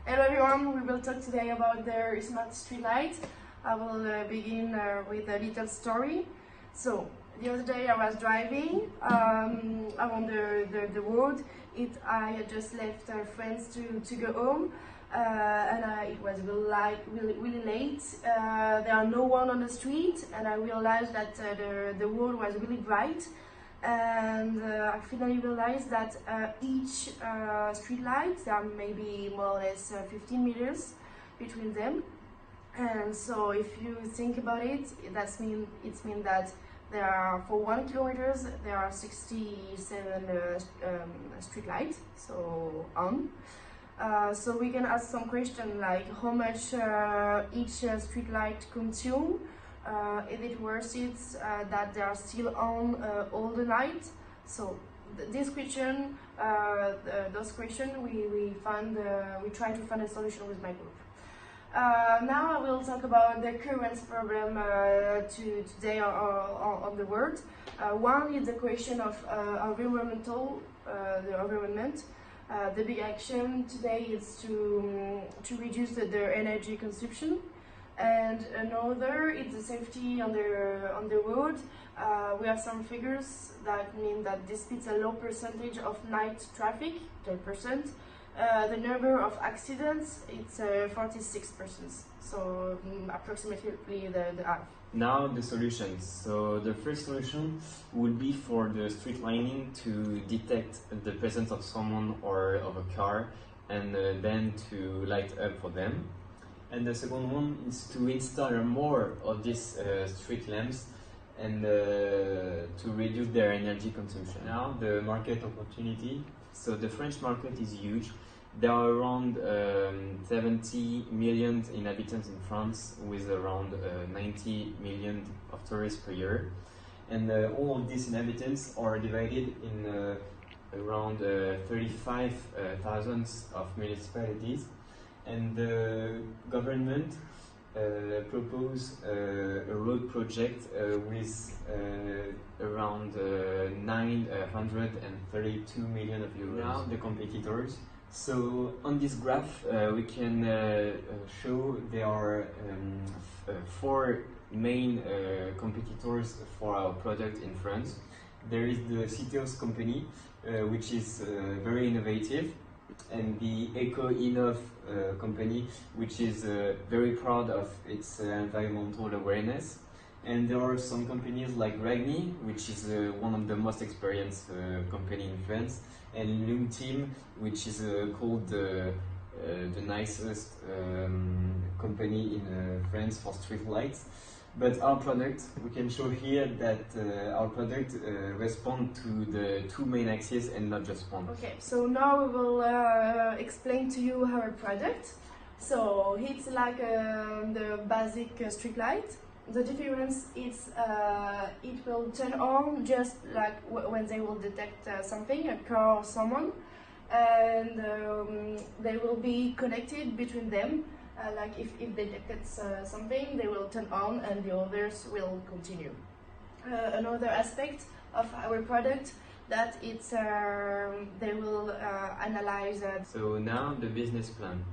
Hello everyone, we will talk today about the E-smart Streetlight. I will begin with a little story. So, the other day I was driving along the road. I had just left friends to go home and it was really late. There are no one on the street and I realized that the road was really bright. And I finally realized that each street light, there are maybe more or less 15 meters between them. And so if you think about it, it means that there are, for 1 kilometer, there are 67 street lights, so on. So we can ask some questions like how much each street light consumes. Is it worth it that they are still on all the night? So this question, those questions, we try to find a solution with my group. Now I will talk about the current problem today on the world. One is the question of the environment. The big action today is to reduce the energy consumption. And another is the safety on the road. We have some figures that mean that this is a low percentage of night traffic, 10%. The number of accidents, it's 46%, so approximately the half. Now the solutions. So the first solution would be for the street lighting to detect the presence of someone or of a car and then to light up for them. And the second one is to install more of these street lamps and to reduce their energy consumption. Now the market opportunity. So the French market is huge. There are around 70 million inhabitants in France with around 90 million of tourists per year. And all of these inhabitants are divided in around 35,000 of municipalities. And the government proposed a road project with around 932 million euros. Now the competitors. So on this graph we can show there are 4 main competitors for our product in France. There is the Citos company, which is very innovative, and the Eco-Innov company, which is very proud of its environmental awareness. And there are some companies like Ragni, which is one of the most experienced company in France, and Loom Team, which is called the nicest company in France for street lights. But our product, we can show here that our product responds to the 2 main axes and not just one. Okay, so now we will explain to you our product. So it's like the basic street light. The difference is it will turn on just like when they will detect something, a car or someone, and they will be connected between them. Like if they detect something, they will turn on and the others will continue. Another aspect of our product that it's they will analyze. So now the business plan.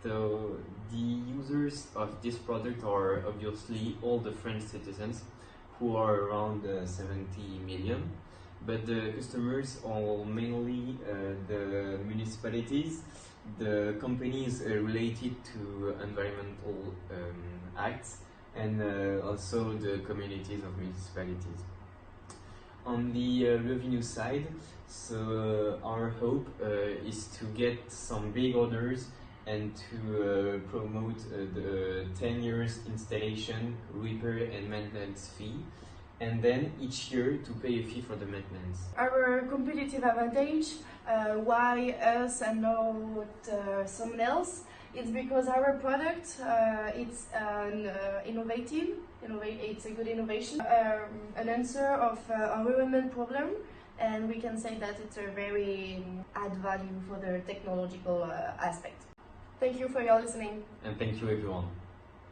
So the users of this product are obviously all the French citizens, who are around 70 million, but the customers are mainly the municipalities, the companies related to environmental acts, and also the communities of municipalities. On the revenue side, so our hope is to get some big orders and to promote the 10 years installation, repair and maintenance fee, and then each year to pay a fee for the maintenance. Our competitive advantage, why us and not someone else, it's because our product it's innovative, it's a good innovation, an answer of environment problem, and we can say that it's a very add value for the technological aspect. Thank you for your listening. And thank you everyone.